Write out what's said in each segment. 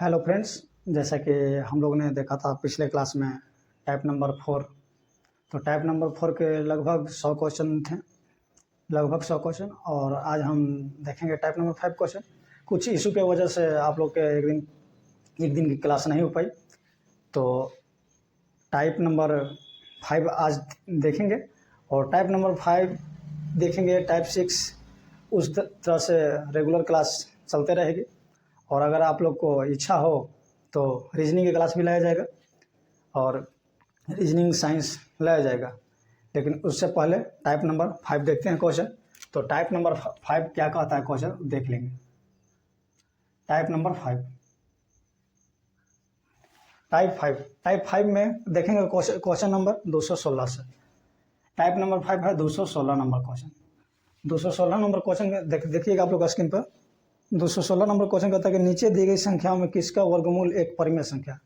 Hello friends, जैसा कि हम लोग ने देखा था पिछले क्लास में टाइप नंबर 4। तो टाइप नंबर 4 के लगभग 100 क्वेश्चन थे, लगभग 100 क्वेश्चन। और आज हम देखेंगे टाइप नंबर 5 क्वेश्चन। कुछ इशू के वजह से आप लोग के एक दिन की क्लास नहीं हो पाई, तो टाइप नंबर 5 आज देखेंगे। और टाइप नंबर 5 देखेंगे, टाइप 6 उस तरह से रेगुलर क्लास चलते रहेगी। और अगर आप लोग को इच्छा हो तो रीजनिंग की क्लास भी लाया जाएगा और रीजनिंग साइंस लाया जाएगा। लेकिन उससे पहले टाइप नंबर 5 देखते हैं क्वेश्चन। तो टाइप नंबर 5 क्या कहता है क्वेश्चन देख लेंगे। टाइप नंबर 5, टाइप 5 में देखेंगे क्वेश्चन नंबर 216 से। टाइप नंबर 5 है 216 नंबर क्वेश्चन। 216 नंबर क्वेश्चन देखिएगा आप लोग स्क्रीन पर। 216 नंबर क्वेश्चन कहता है कि नीचे दी गई संख्याओं में किसका वर्गमूल एक परिमेय संख्या।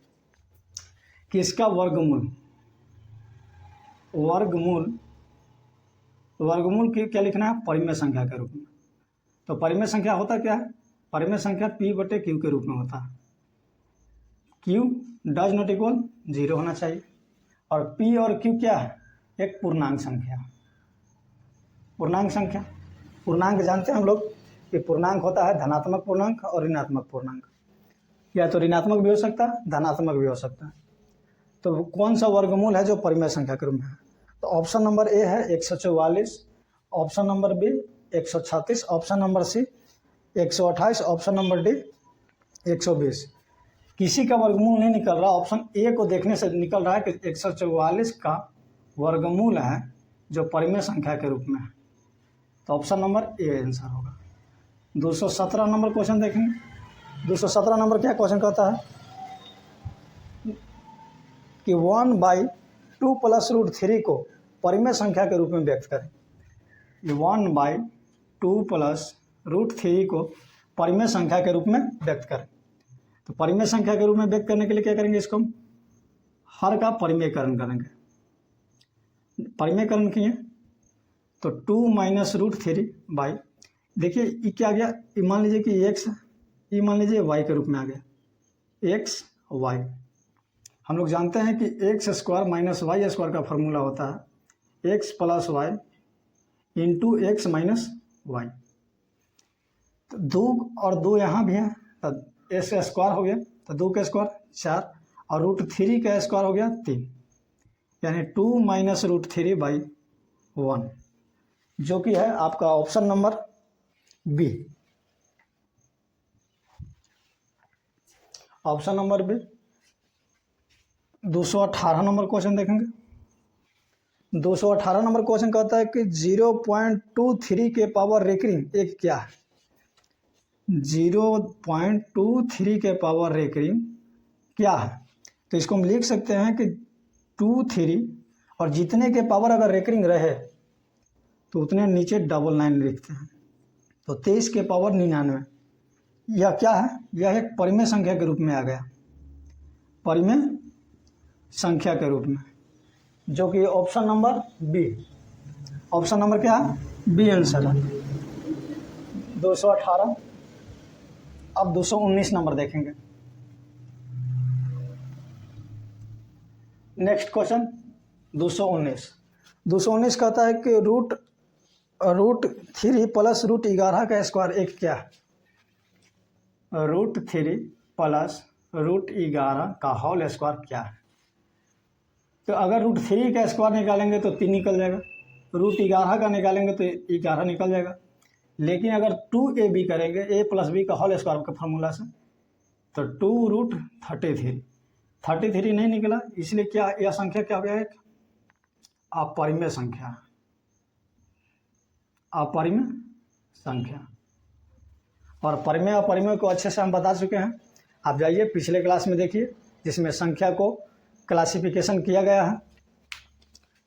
किसका वर्गमूल की क्या लिखना है? परिमेय संख्या के रूप में। तो परिमेय संख्या होता क्या है? परिमेय संख्या P/Q के रूप में होता है। Q डज नॉट इक्वल 0 होना चाहिए। और P और Q क्या है? एक पूर्णांक संख्या। पूर्णांक जानते हैं हम लोग कि पूर्णांक होता है धनात्मक पूर्णांक और ऋणात्मक पूर्णांक। या तो ऋणात्मक भी हो सकता है, धनात्मक भी हो सकता है। तो कौन सा वर्गमूल है जो परिमेय संख्या के रूप में है? तो ऑप्शन नंबर ए है 144, option number B 136, option number C 128, option number D 120। किसी का वर्गमूल नहीं निकल रहा। ऑप्शन ए को देखने से निकल रहा है कि 144 का वर्गमूल है जो परिमेय संख्या के रूप में है। तो ऑप्शन नंबर ए आंसर होगा। 217 नंबर क्वेश्चन देखेंगे। 217 नंबर क्या क्वेश्चन कहता है कि 1/2 + √3 को परिमेय संख्या के रूप में व्यक्त करें। 1/2 + √3 को परिमेय संख्या के रूप में व्यक्त करें। तो परिमेय संख्या के रूप में व्यक्त करने के लिए क्या करेंगे? इसको हम हर का परिमेयकरण करेंगे। परिमेयकरण किए तो 2 - √3 देखिए ये क्या आ गया? मान लीजिए कि x, ये मान लीजिए y के रूप में आ गया। x y हम लोग जानते हैं कि x² - y² का फॉर्मूला होता है x + y × x - y। तो 2 और 2 यहाँ भी है, तो s² हो गया, तो 2 का स्क्वायर 4 और √3 का स्क्वायर हो गया 3, यानी 2 - √3/1, जो कि है आपका option number B. Option number B. 218 number question देखेंगे। 218 नंबर क्वेश्चन कहता है कि 0.23 के पावर रेकरिंग एक क्या है? 0.23 के पावर रेकरिंग क्या है? तो इसको हम लिख सकते हैं कि 23 और जितने के पावर अगर रेकरिंग रहे तो उतने नीचे 99 लिखते हैं। तो 23 के पावर 99, यह क्या है? यह एक परिमेय संख्या के रूप में आ गया, परिमेय संख्या के रूप में, जो कि option number B. Option number क्या है? बी आंसर है 218। अब 219 नंबर देखेंगे। नेक्स्ट क्वेश्चन 219 कहता है कि √3 + √11 का स्क्वायर एक क्या है? √3 + √11 का होल स्क्वायर क्या है? तो अगर √3 का स्क्वायर निकालेंगे तो 3 निकल जाएगा, √11 का निकालेंगे तो 11 निकल जाएगा। लेकिन अगर 2ab करेंगे, a + b का होल स्क्वायर के फार्मूला से, तो 2√33 नहीं निकला। इसलिए क्या यह संख्या क्या हो गया? एक अपरिमेय संख्या। अपरिमेय संख्या। और परिमेय अपरिमेय को अच्छे से हम बता चुके हैं। आप जाइए पिछले क्लास में देखिए, जिसमें संख्या को क्लासिफिकेशन किया गया है।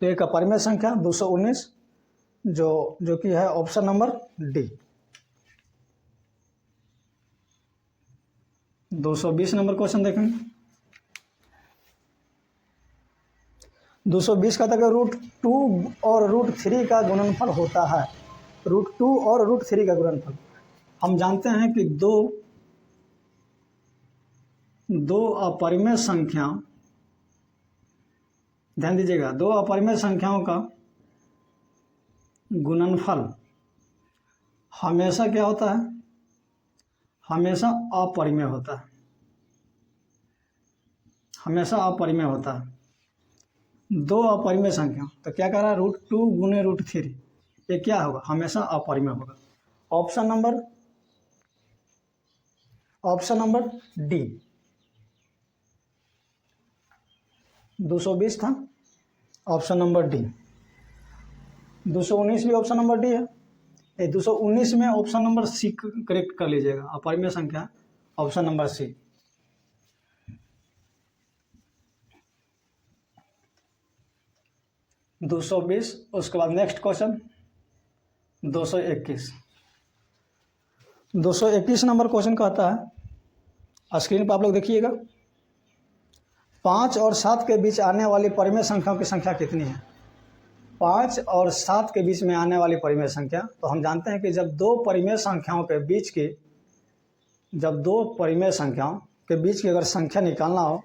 तो एक अपरिमेय संख्या 219 जो कि है option number D. 220 number question देखेंगे। 220 का तक √2 और √3 का गुणनफल होता है। √2 और √3 का गुणनफल हम जानते हैं कि 2 दो अपरिमेय संख्याओं, ध्यान दीजिएगा, दो अपरिमेय संख्याओं का गुणनफल हमेशा क्या होता है, हमेशा अपरिमेय होता है, हमेशा अपरिमेय होता है। दो अपरिमेय संख्या, तो क्या कह रहा है, √2 गुने √3, ये क्या होगा, हमेशा अपरिमेय होगा। ऑप्शन नंबर डी 220 था, ऑप्शन नंबर डी। 219 भी ऑप्शन नंबर डी है। ये 219 में ऑप्शन नंबर सी करेक्ट कर लीजिएगा, अपरिमेय संख्या ऑप्शन नंबर सी। (220) उसके बाद नेक्स्ट क्वेश्चन 221। 221 नंबर क्वेश्चन कहता है, स्क्रीन पर आप लोग देखिएगा, 5 और 7 के बीच आने वाली परिमेय संख्याओं की संख्या कितनी है। 5 और 7 के बीच में आने वाली परिमेय संख्या, तो हम जानते हैं कि जब दो परिमेय संख्याओं के बीच की अगर संख्या निकालना हो,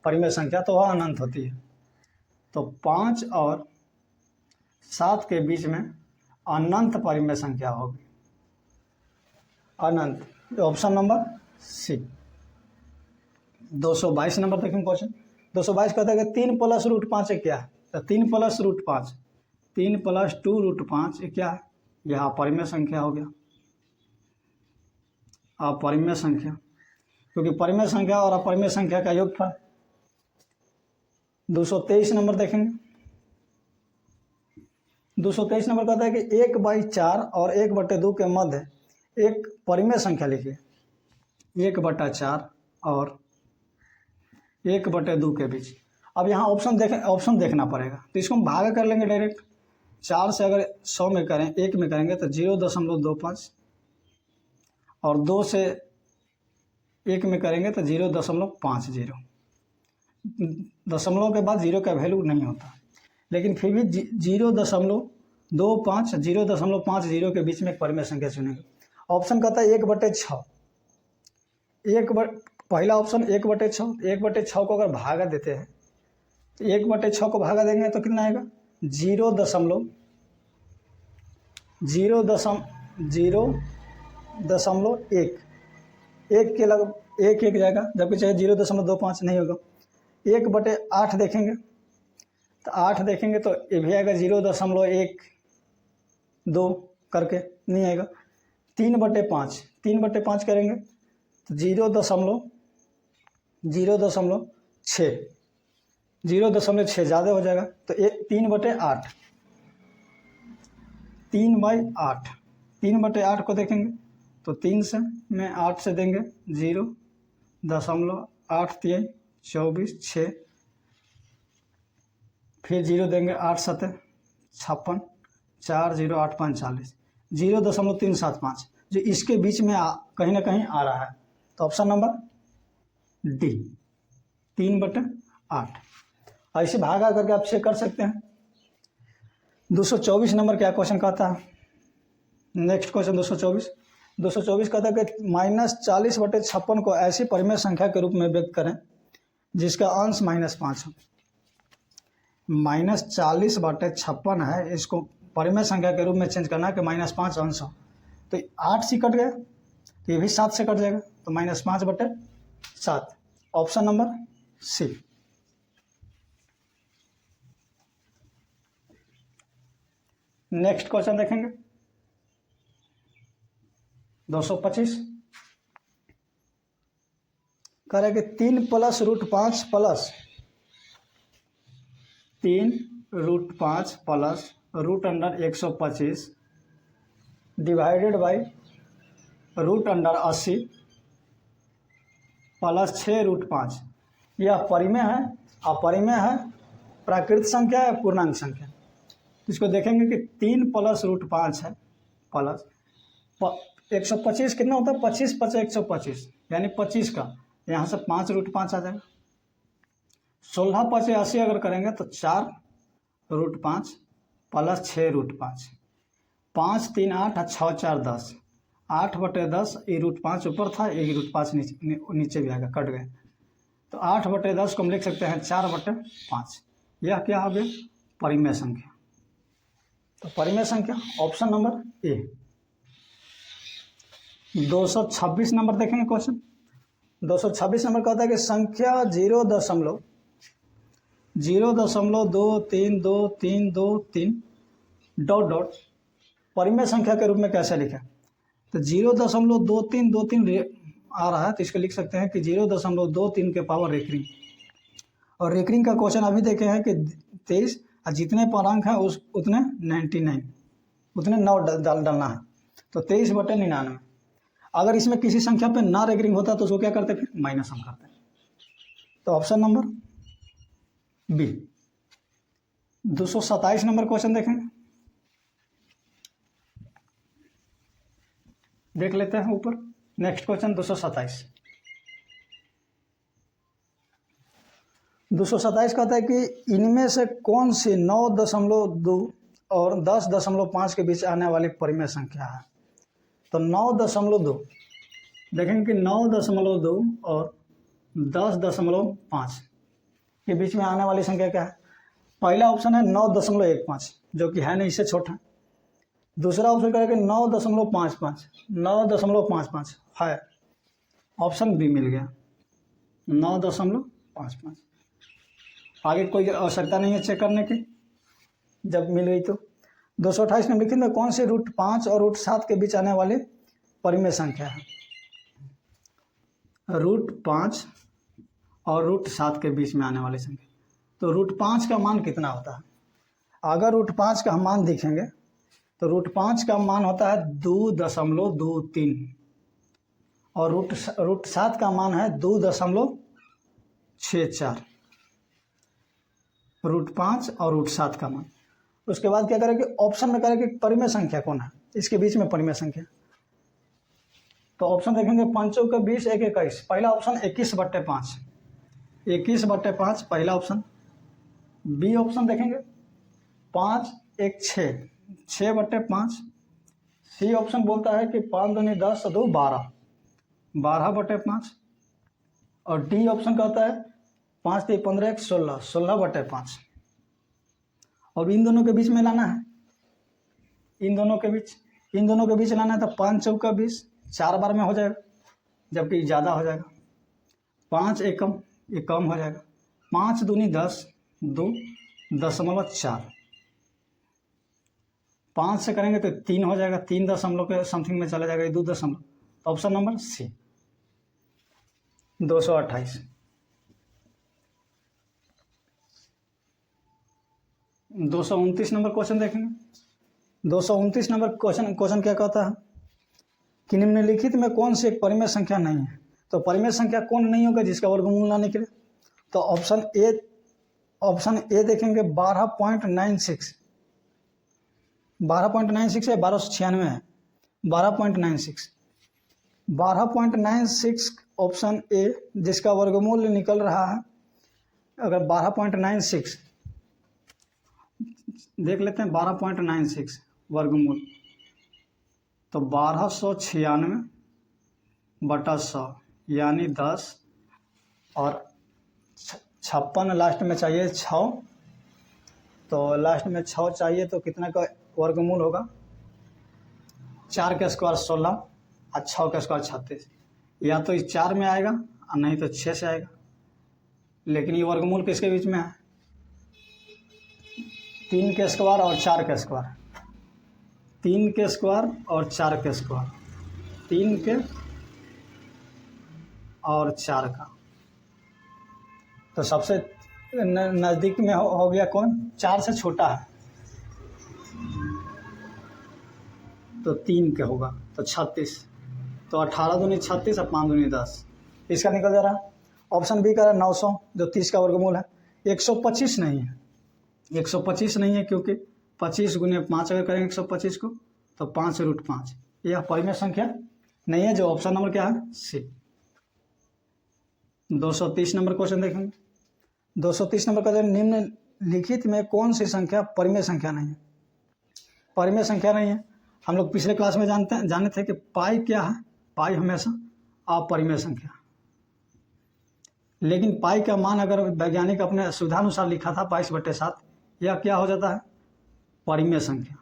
परिमेय संख्या, तो वह अनंत होती है। तो 5 और 7 के बीच में अनंत परिमेय संख्या होगी, अनंत, ऑप्शन नंबर सी। 222 नंबर देखें क्वेश्चन। 222 कहता है कि 3 + √5 क्या है, तो 3 + √5, 3 + 2 √5 ये क्या है, यह अपरिमेय संख्या हो गया, अपरिमेय संख्या, क्योंकि परिमेय संख्या और अपरिमेय संख्या का योगफल। 223 नंबर देखेंगे। 223 नंबर कहता है कि 1/4 और 1/2 के मध्य एक परिमेय संख्या लिखिए। 1/4 और 1/2 के बीच। अब यहाँ ऑप्शन देखना पड़ेगा, तो इसको हम भागा कर लेंगे डायरेक्ट। 4 से अगर 100 में करें, 1 में करेंगे तो 0.25, और 2 से 1 में करेंगे तो 0.50। दशमलव के बाद 0 का वैल्यू नहीं होता, लेकिन फिर भी 0.25 0.50 के बीच में एक परिमेय संख्या चुनेंगे। ऑप्शन कहता है 1/6। पहला ऑप्शन 1/6, 1/6 को अगर भागा देते हैं, तो 1/6 को भागा देंगे तो कितना आएगा, 0.01 के लगभग 1 जाएगा, जबकि चाहे 0.25 नहीं होगा। 1/8 देखेंगे, तो 8 देखेंगे तो ये भी आएगा 0.12 करके, नहीं आएगा। 3/5 करेंगे तो 0.6 ज़्यादा हो जाएगा, तो 3/8, 3/8 को देखेंगे तो 3 से में 8 से देंगे 0.83 24 6, फिर 0 देंगे 8 7 56 4 0 8 5 40, 0.375 जो इसके बीच में कहीं ना कहीं आ रहा है। तो ऑप्शन नंबर डी 3/8। ऐसे भागा करके आप चेक कर सकते हैं। 224 नंबर क्या क्वेश्चन कहता है, नेक्स्ट क्वेश्चन 224 कहता है कि -40/56 को ऐसी परिमेय संख्या के रूप में व्यक्त करें जिसका अंश -5 हो। -40/56 है, इसको परिमेय संख्या के रूप में चेंज करना है कि -5 अंश हो। तो 8 से कट गया, तो ये भी 7 से कट जाएगा, तो -5/7, option number C. Next question देखेंगे 225 कह रहा है कि 3 + √5 plus 3 √5 plus √125 divided by √80 plus 6 √5, यह परिमेय है, अपरिमेय है, प्राकृत संख्या है, पूर्णांक संख्या। इसको देखेंगे कि 3 + √5 है, प्लस 125 कितना होता है, 25 + 125 यानी 25 का, यहाँ से 5 √5 आ जाएगा। 16 + 80 अगर करेंगे तो 4 √5 प्लस 6 √5, 5 3 8 6 4 10, 8/10, ये √5 ऊपर था, ये √5 नीचे भी आ गया, कट गए, तो 8/10 को हम लिख सकते हैं 4/5। यह क्या हो गया? परिमेय संख्या। तो परिमेय संख्या ऑप्शन नंबर ए। 226 नंबर देखेंगे क्वेश्चन। 226 नंबर कहता है कि संख्या 0.0232323 डॉट डॉट परिमेय संख्या के रूप में कैसे लिखें? तो 0.2323 आ रहा है, तो इसको लिख सकते हैं कि 0.23 के पावर रेकरिंग। और रेकरिंग का क्वेश्चन अभी देखे हैं कि 23 और जितने पूर्णांक है उतने 99 उतने 9 डालना है। तो 23/99। अगर इसमें किसी संख्या पे ना रेकरिंग होता तो उसको क्या करते, फिर माइनस हम करते। तो option number B. 227 number question देखेंगे, देख लेते हैं ऊपर। Next question 227। 227 कहता है कि इनमें से कौन सी 9.2 और 10.5 के बीच आने वाली परिमेय संख्या है? तो 9.2 देखेंगे कि 9.2 और 10.5 के बीच में आने वाली संख्या क्या है? पहला ऑप्शन है 9.15 जो कि है नहीं, इससे छोटा। दूसरा ऑप्शन करेंगे 9.55 9.55 है, ऑप्शन बी मिल गया 9.55। आगे कोई आवश्यकता नहीं है चेक करने की, जब मिल गई तो। 228 में लिखेंगे कौन सी √5 और √7 के बीच आने वाली परिमेय संख्या है? √5 और √7 के बीच में आने वाली संख्या। तो √5 का मान कितना होता है? अगर √5 का हम मान देखेंगे तो √5 का मान होता है 2.23 और √7 का मान है 2.64। √5 और √7 का मान। उसके बाद क्या करेंगे, ऑप्शन में करेंगे परिमेय संख्या कौन है इसके बीच में परिमेय संख्या। तो ऑप्शन देखेंगे 5 का 20 1 21। पहला ऑप्शन 21/5 21/5 पहला ऑप्शन। बी ऑप्शन देखेंगे 5 1 6 6/5। सी ऑप्शन बोलता है कि 5 दूनी 10 2 12 12/5। और डी ऑप्शन कहता है 5 3 15 1 16 16/5। और इन दोनों के बीच में लाना है, इन दोनों के बीच लाना है। तो 5 चौका 20 4 बार में हो जाएगा, जबकि ज़्यादा हो जाएगा। 5 एकम ये कम हो जाएगा। 5 दूनी 10 2.4। 5 से करेंगे तो 3 हो जाएगा, 3 दशमलव के समथिंग में चला जाएगा, 2 दशमलव। Option number C 228। 229 number question देखेंगे। 229 नंबर क्वेश्चन क्या कहता है कि निम्नलिखित में कौन सी एक परिमेय संख्या नहीं है? तो परिमेय संख्या कौन नहीं होगा जिसका वर्गमूल ना निकले? तो ऑप्शन ए देखेंगे 12.96 12.96 है, 1296 है। 12.96 ऑप्शन ए, जिसका वर्गमूल निकल रहा है। अगर 12.96 देख लेते हैं, 12.96 वर्गमूल तो 1296/100 यानी 10 और 56 लास्ट में चाहिए 6। तो लास्ट में 6 चाहिए तो कितना का वर्गमूल होगा? 4 का स्क्वायर 16 और 6 का स्क्वायर 36। या तो इस 4 में आएगा और नहीं तो 6 से आएगा। लेकिन ये वर्गमूल किसके बीच में है? 3 के स्क्वायर और 4 के स्क्वायर। 3 के स्क्वायर और 4 के स्क्वायर। 3 के और 4 का। तो सबसे नज़दीक में हो गया कौन? 4 से छोटा है तो 3 के होगा तो 36। तो 18 दूनी 36 और 5 दूनी 10, इसका निकल जा रहा है। ऑप्शन बी का 900 जो 30 का वर्गमूल है। 125 नहीं है, 125 नहीं है क्योंकि 25 गुने 5 अगर करेंगे 125 को तो 5√5। यह परिमेय संख्या नहीं है, जो ऑप्शन नंबर क्या है? सी। 230 नंबर क्वेश्चन देखेंगे। 230 नंबर का निम्नलिखित में कौन सी संख्या परिमेय संख्या नहीं है? परिमेय संख्या नहीं है। हम लोग पिछले क्लास में जाने थे कि पाई क्या है? पाई हमेशा अपरिमेय संख्या। लेकिन पाई का मान अगर वैज्ञानिक अपने सुविधानुसार लिखा था 22/7, यह क्या हो जाता है, परिमेय संख्या।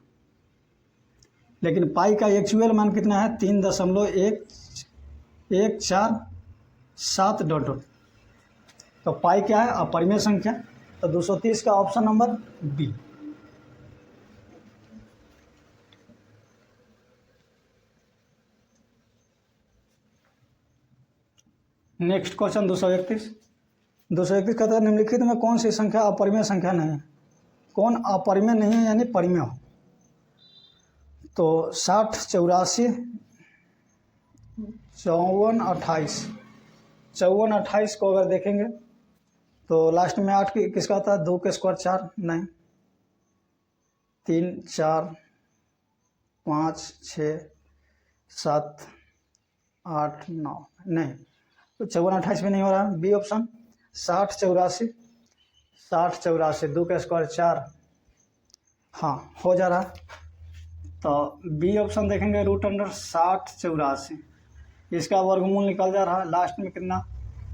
लेकिन पाई का एक्चुअल मान कितना है, 3.147 ... तो पाई क्या है, अपरिमेय संख्या। तो 230 का option number B. Next question 231 कहता है निम्नलिखित में कौन सी संख्या अपरिमेय संख्या नहीं है। कौन अपरिमेय नहीं है यानी परिमेय हो। तो 60, 84, 54, 28। 54, 28 को अगर देखेंगे तो लास्ट में 8 किसका आता है, 2 के स्क्वायर 4 नहीं, 3, 4, 5, 6, 7, 8, 9 नहीं, तो 54, 28 में नहीं हो रहा। बी ऑप्शन 60, 84, 60, 84, 2 का स्क्वायर 4, हाँ हो जा रहा। तो बी ऑप्शन देखेंगे √60, 84, इसका वर्गमूल निकल जा रहा है। लास्ट में कितना,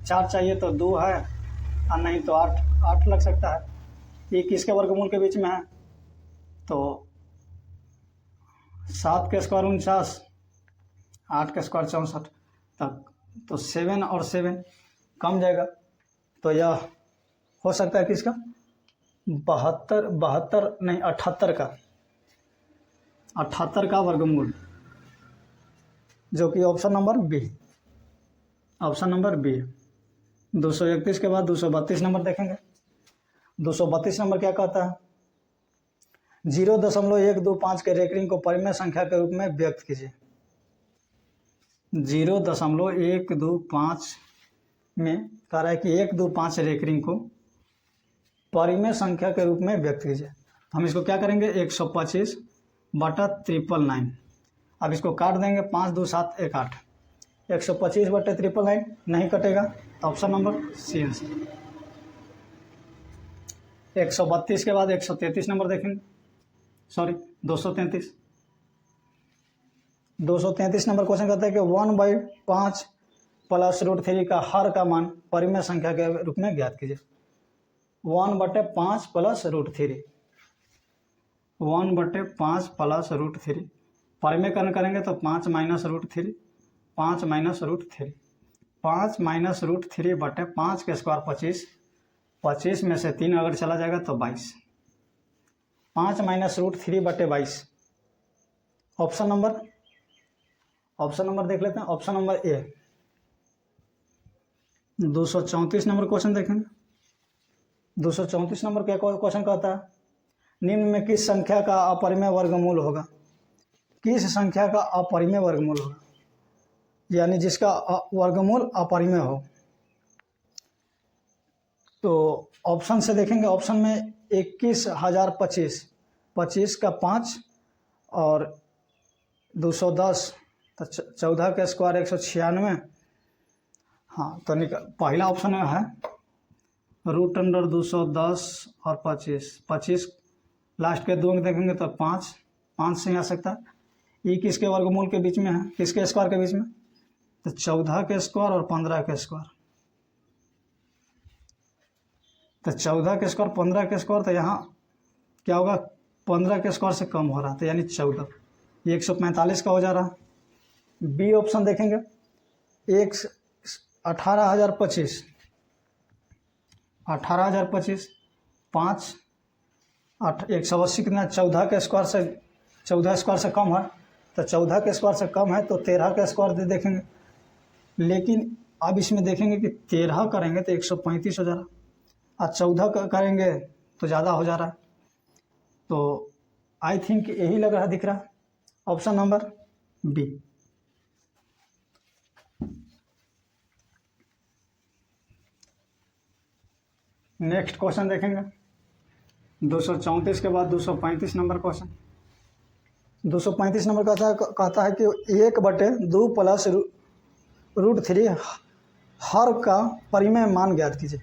4 चाहिए तो 2 है, और नहीं तो 8 लग सकता है। ये किसके वर्गमूल के बीच में है, तो 7 के स्क्वायर 49, 8 के स्क्वायर 64 तक, तो 7 और 7 कम जाएगा। तो यह हो सकता है किसका, 72 नहीं 78 का वर्गमूल, जो कि option number B, option number B. 231 के बाद 232 नंबर देखेंगे। 232 नंबर क्या कहता है, 0.125 के रेकरिंग को परिमेय संख्या के रूप में व्यक्त कीजिए। 0.125 में कह रहा है कि 125 रेकरिंग को परिमेय संख्या के रूप में व्यक्त कीजिए। हम इसको क्या करेंगे, 125/999। अब इसको काट देंगे, 5 2 7 1 8, 125/999 नहीं कटेगा, तो ऑप्शन नंबर सी आंसर। 132 के बाद 133 नंबर देखेंगे, सॉरी 233। 233 नंबर क्वेश्चन कहता है कि 1/5 + √3 का हर का मान परिमेय संख्या के रूप में ज्ञात कीजिए। 1/5 + √3, 1/5 + √3 परिमेयकरण करेंगे तो 5 - √3, 5 - √3, 5 - √3/5 के स्क्वायर 25, 25 में से 3 अगर चला जाएगा तो 22, 5 - √3/22। ऑप्शन नंबर देख लेते हैं, option number A. 234 number question देखेंगे। 234 नंबर क्या क्वेश्चन कहता है, निम्न में किस संख्या का अपरिमेय वर्गमूल होगा। किस संख्या का अपरिमेय वर्गमूल होगा, यानी जिसका वर्गमूल अपरिमेय हो। तो ऑप्शन से देखेंगे, ऑप्शन में 21,025, 25 का 5 और 210, तो 14 का स्क्वायर 196। हाँ तो पहला ऑप्शन है √210 और 25 लास्ट के 2 देखेंगे तो 5 से ही आ सकता है। ये किसके वर्गमूल के बीच में है, किसके स्क्वायर के बीच में, तो 14 के स्क्वायर और 15 के स्क्वायर। तो 14 के स्क्वायर 15 के स्क्वायर, तो यहाँ क्या होगा, 15 के स्क्वायर से कम हो रहा, तो यानी 14, ये 145 का हो जा रहा। बी ऑप्शन देखेंगे, 18,025, 18,025, 5 180 कितना, 14 के स्क्वायर से, 14 स्क्वायर से कम है, तो 14 के स्क्वायर से कम है तो 13 के स्क्वायर दे देखेंगे। लेकिन अब इसमें देखेंगे कि 13 करेंगे तो 135 हो जा रहा, और 14 करेंगे तो ज़्यादा हो जा रहा है। तो आई थिंक यही लग रहा, दिख रहा, option number B. Next question देखेंगे 234 के बाद 235 नंबर क्वेश्चन। 235 नंबर कहता है कि 1/2 + √3 हर का परिमेय मान ज्ञात कीजिए।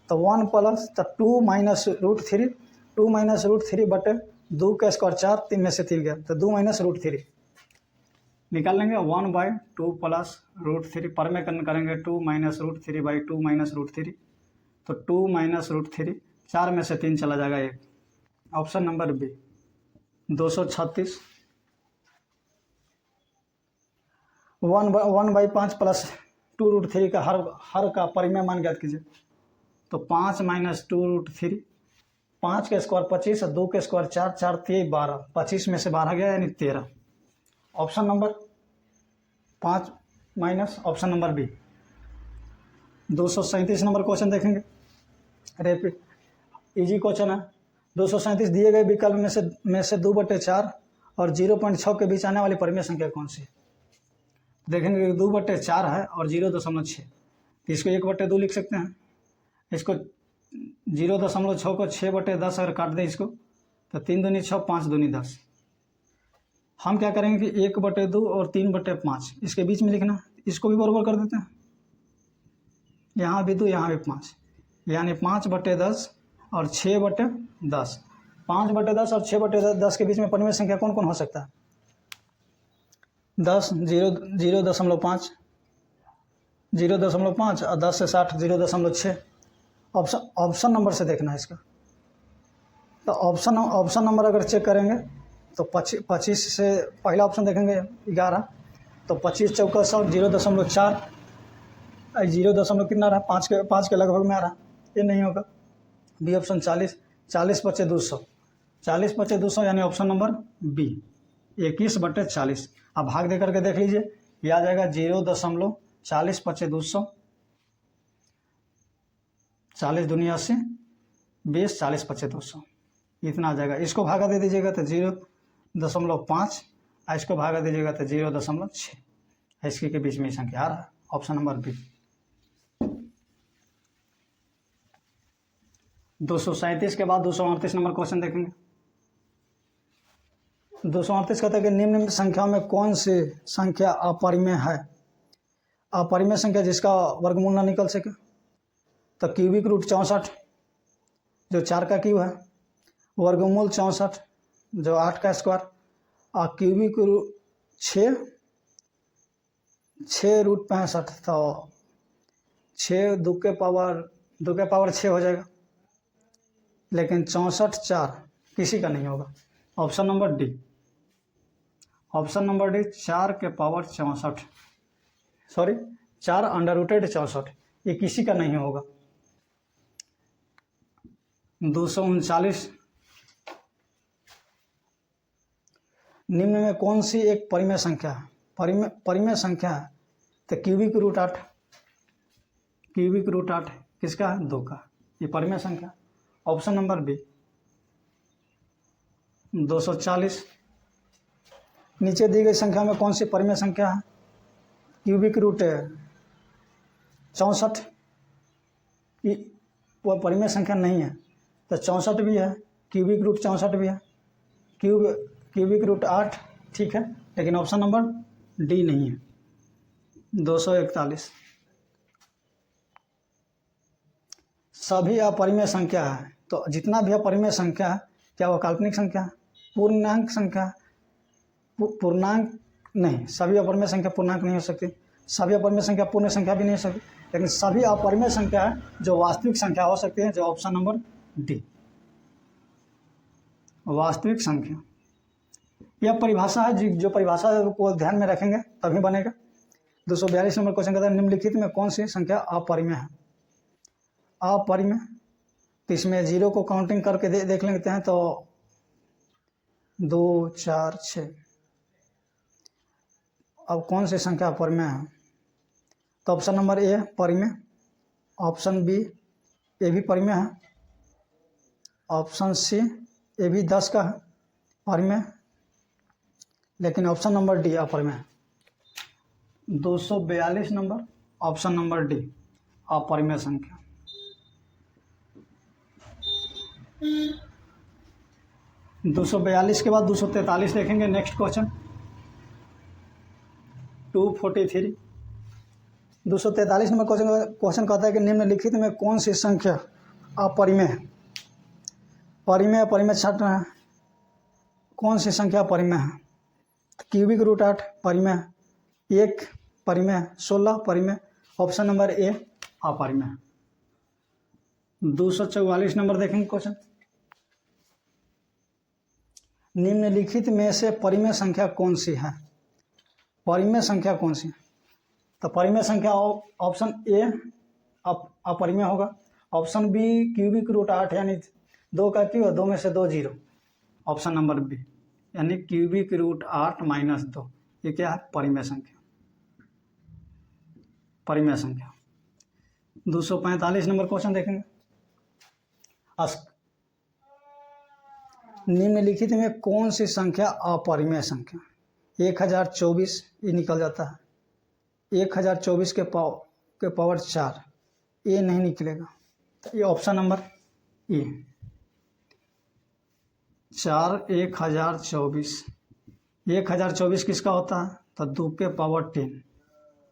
तो 1 + 2 - √3, 2 - √3/2 का स्क्वायर 4, 3 में से 3 गया तो 2 - √3, निकाल लेंगे 1/2 प्लस √3 पर में करेंगे 2 माइनस √3/2 माइनस √3, तो 2 माइनस √3, 4 में से 3 चला जाएगा 1। Option number B 236। 1/5 प्लस 2√3 का हर का परिमेय मान ज्ञात कीजिए। तो 5 माइनस 2√3, 5 के स्क्वायर 25 और 2 के स्क्वायर 4, 4 3 12, 25 में से 12 गया यानी 13। Option number 5 minus option number B. 237 number question देखेंगे, रेपिड इजी क्वेश्चन है। 237 दिए गए विकल्प में से 2/4 और 0.6 के बीच आने वाली परिमेय संख्या कौन सी है? देखेंगे 2/4 है और 0.6, तो इसको 1/2 लिख सकते हैं। इसको 0.6 को 6/10 अगर काट दें इसको, तो 3 दूनी 6, 5 दूनी 10। हम क्या करेंगे कि 1/2 और 3/5 इसके बीच में लिखना, इसको भी बराबर कर देते हैं। यहाँ भी 2, यहाँ भी 5, यानी 5/10 और 6/10। 5/10 और 6/10 के बीच में परिमेय संख्या कौन कौन हो सकता है? 10, 0.5, 0.5 और 10 से 60 0.6। ऑप्शन नंबर से देखना है इसका। तो ऑप्शन नंबर अगर चेक करेंगे तो 25 से पहला ऑप्शन देखेंगे 11, तो 25 चौका 100, 0.4, 0 कितना रहा, 5 के लगभग में आ रहा, ये नहीं होगा। बी ऑप्शन 40, 40 × 200, 40 × 200 यानी ऑप्शन नंबर बी 21/40। अब भाग दे करके देख लीजिए, ये आ जाएगा 0.40 × 200, 40 दूनी 80, 20, 40 × 200, इतना आ जाएगा। इसको भागा दे दीजिएगा तो 0.5, इसको भागा दीजिएगा तो 0.6, इसके के बीच में संख्या आ रहा है। Option number B. 237 के बाद 238 नंबर क्वेश्चन देखेंगे। 238 कहता है कि निम्न संख्या में कौन सी संख्या अपरिमेय है? अपरिमेय संख्या जिसका वर्गमूल ना निकल सके। तो क्यूबिक रूट 64 जो 4 का क्यूब है, वर्गमूल 64 जो 8 का स्क्वायर, और क्यूबिक रूट 6 √65, तो 6 2 के पावर 6 हो जाएगा, लेकिन 64 4 किसी का नहीं होगा। Option number D, option number D 4 के पावर 64, सॉरी 4 √64, ये किसी का नहीं होगा। 239 निम्न में कौन सी एक परिमेय संख्या है? परिमेय संख्या है तो क्यूबिक रूट 8 किसका है? 2 का, ये परिमेय संख्या। ऑप्शन नंबर बी 240 नीचे दी गई संख्या में कौन सी परिमेय संख्या है? क्यूबिक रूट 64 वो परिमेय संख्या नहीं है, तो 64 भी है, क्यूबिक रूट 64 भी है, क्यूबिक रूट 8 ठीक है, लेकिन ऑप्शन नंबर डी नहीं है। 241 सभी अपरिमेय संख्या है, तो जितना भी अपरिमेय संख्या है क्या वो काल्पनिक संख्या है? पूर्णांक संख्या? पूर्णांक नहीं, सभी अपरिमेय संख्या पूर्णांक नहीं हो सकती, सभी अपरिमेय संख्या पूर्ण संख्या भी नहीं हो सकती, लेकिन सभी अपरिमेय संख्या है जो वास्तविक संख्या हो सकती है, जो ऑप्शन नंबर डी वास्तविक संख्या। यह परिभाषा है, जो परिभाषा को ध्यान में रखेंगे तभी बनेगा। 242 नंबर क्वेश्चन कहता है निम्नलिखित में कौन सी संख्या अपरिमेय है? अपरिमेय, तो इसमें 0 को काउंटिंग करके देख लेते हैं, तो 2 4 6। अब कौन सी संख्या अपरिमेय है? तो ऑप्शन नंबर ए परिमेय, ऑप्शन बी ये भी परिमेय है, ऑप्शन सी ये भी 10 का है परिमेय, लेकिन ऑप्शन नंबर डी अपरिमेय है। 242 नंबर ऑप्शन नंबर डी अपरिमेय संख्या। 242 के बाद 243 देखेंगे। नेक्स्ट क्वेश्चन 243 243 नंबर क्वेश्चन कहता है कि निम्नलिखित में कौन सी संख्या अपरिमेय है? परिमेय छात्र है, कौन सी संख्या परिमेय है? क्यूबिक रूट 8 परिमेय 1, परिमेय 16, परिमेय ऑप्शन नंबर ए अपरिमेय। 244 नंबर देखेंगे क्वेश्चन। निम्नलिखित में से परिमेय संख्या कौन सी है? परिमेय संख्या कौन सी है? तो परिमेय संख्या ऑप्शन ए अपरिमेय होगा, ऑप्शन बी क्यूबिक रूट 8 यानी 2 का क्यू और 2 में से 2 जीरो, ऑप्शन नंबर बी यानी क्यूबिक रूट 8 माइनस 2, ये क्या है? परिमेय संख्या। परिमेय संख्या 245 नंबर क्वेश्चन देखेंगे। निम्नलिखित में कौन सी संख्या अपरिमेय संख्या? 1024 ये निकल जाता है, 1024 के पावर 4 ये नहीं निकलेगा, तो ये ऑप्शन नंबर ए 4 1024। 1024 किसका होता है? तो 2 के पावर 10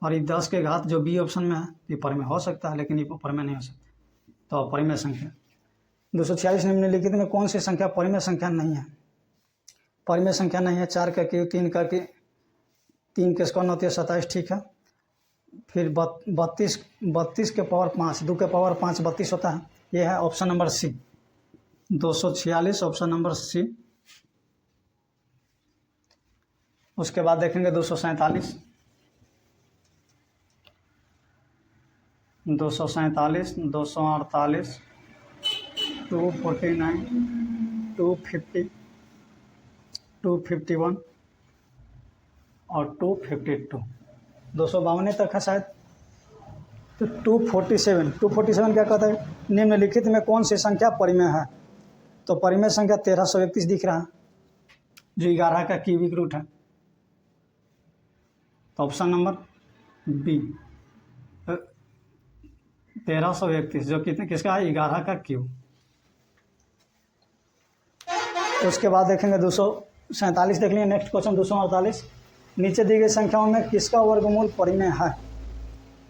और ये 10 के घात जो बी ऑप्शन में है ये परिमेय हो सकता है, लेकिन ये परिमेय नहीं हो सकता, तो परिमेय संख्या। 246 निम्नलिखित में कौन सी संख्या परिमेय संख्या नहीं है? परिमेय संख्या नहीं है। 4 का क्यू 3 का क्यू 3 के स्क्वायर होती है 27, ठीक है। फिर 32 के पावर 5, 2 के पावर 5 32 होता है, ये है option number C 246, option number C. उसके बाद देखेंगे 247, 248, 249, 250, 251 और 252, 252 तक है शायद। तो 247 क्या कहता है? निम्नलिखित में कौन सी संख्या परिमेय है? तो परिमेय संख्या 1331 दिख रहा है, जो 11 का क्यूबिक रूट है, तो ऑप्शन नंबर बी 1331 जो कितने किसका है? 11 का क्यूब। तो उसके बाद देखेंगे 247 देख लिए। नेक्स्ट क्वेश्चन 248, नीचे दी गई संख्याओं में किसका वर्गमूल परिमेय है?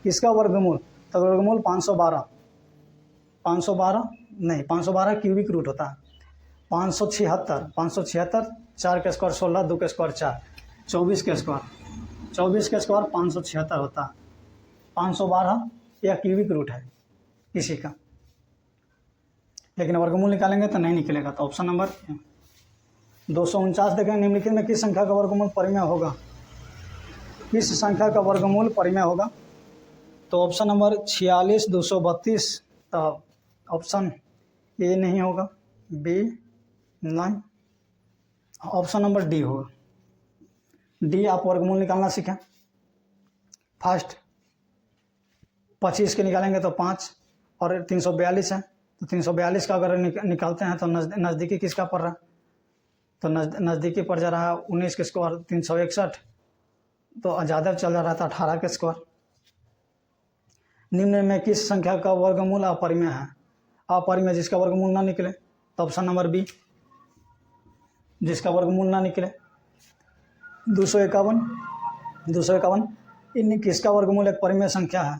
किसका वर्गमूल? तो वर्गमूल 512 नहीं, 512 क्यूबिक रूट होता है। 576 4 के स्क्वायर 16, 2 के स्क्वायर 4, 24 के स्क्वायर 576 होता है। 512 या क्यूबिक रूट है किसी का, लेकिन वर्गमूल निकालेंगे तो नहीं निकलेगा, तो ऑप्शन नंबर 249 देखें। निम्नलिखित में किस संख्या का वर्गमूल परिमेय होगा? किस संख्या का वर्गमूल परिमेय होगा? तो ऑप्शन नंबर 46 232, तो ऑप्शन ए नहीं होगा, बी नहीं, ऑप्शन नंबर डी होगा। डी आप वर्गमूल निकालना सीखें। फर्स्ट 25 के निकालेंगे तो 5 और 342 है, तो 342 का अगर निकालते हैं तो नज़दीकी किसका पड़ रहा है? तो नज़दीकी पड़ जा रहा है 19 के स्क्वायर 361, तो ज़्यादा चल जा रहा था 18 के स्क्वायर। निम्न में किस संख्या का वर्गमूल अपरिमेय है? अपरिमेय जिसका वर्गमूल ना निकले, तो ऑप्शन नंबर बी जिसका वर्गमूल ना निकले। 251 किसका वर्गमूल एक परिमेय संख्या है?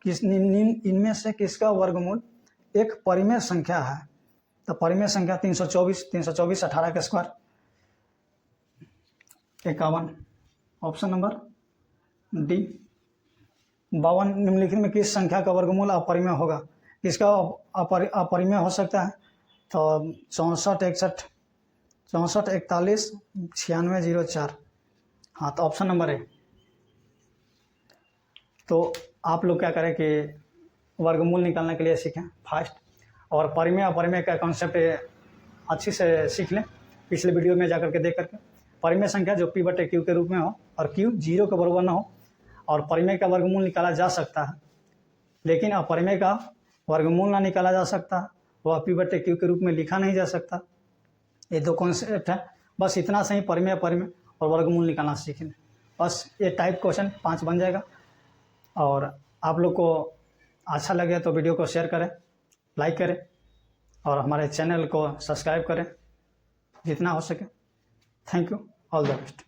इनमें से किसका वर्गमूल एक परिमेय संख्या है? तो परिमेय संख्या 324 18 के स्क्वायर 51, ऑप्शन नंबर डी। 52 निम्नलिखित में किस संख्या का वर्गमूल अपरिमेय होगा? किसका अपरिमेय हो सकता है? तो 64 41 9604, हाँ, तो ऑप्शन नंबर है। तो आप लोग क्या करें कि वर्गमूल निकालने के लिए सीखें फास्ट, और परिमेय अपरिमेय का कॉन्सेप्ट अच्छी से सीख लें। पिछले वीडियो में जाकर के देख करके परिमेय संख्या जो P/Q के रूप में हो और Q 0 के बराबर ना हो, और परिमेय का वर्गमूल निकाला जा सकता है, लेकिन अपरिमेय का वर्गमूल ना निकाला जा सकता, वह P/Q के रूप में लिखा नहीं जा सकता। ये दो कॉन्सेप्ट है, बस इतना सही परिमेय और वर्गमूल निकालना सीख लें, बस ये टाइप क्वेश्चन 5 बन जाएगा। और आप लोग को अच्छा लगे तो वीडियो को शेयर करें, लाइक करें और हमारे चैनल को सब्सक्राइब करें जितना हो सके। Thank you, all the best.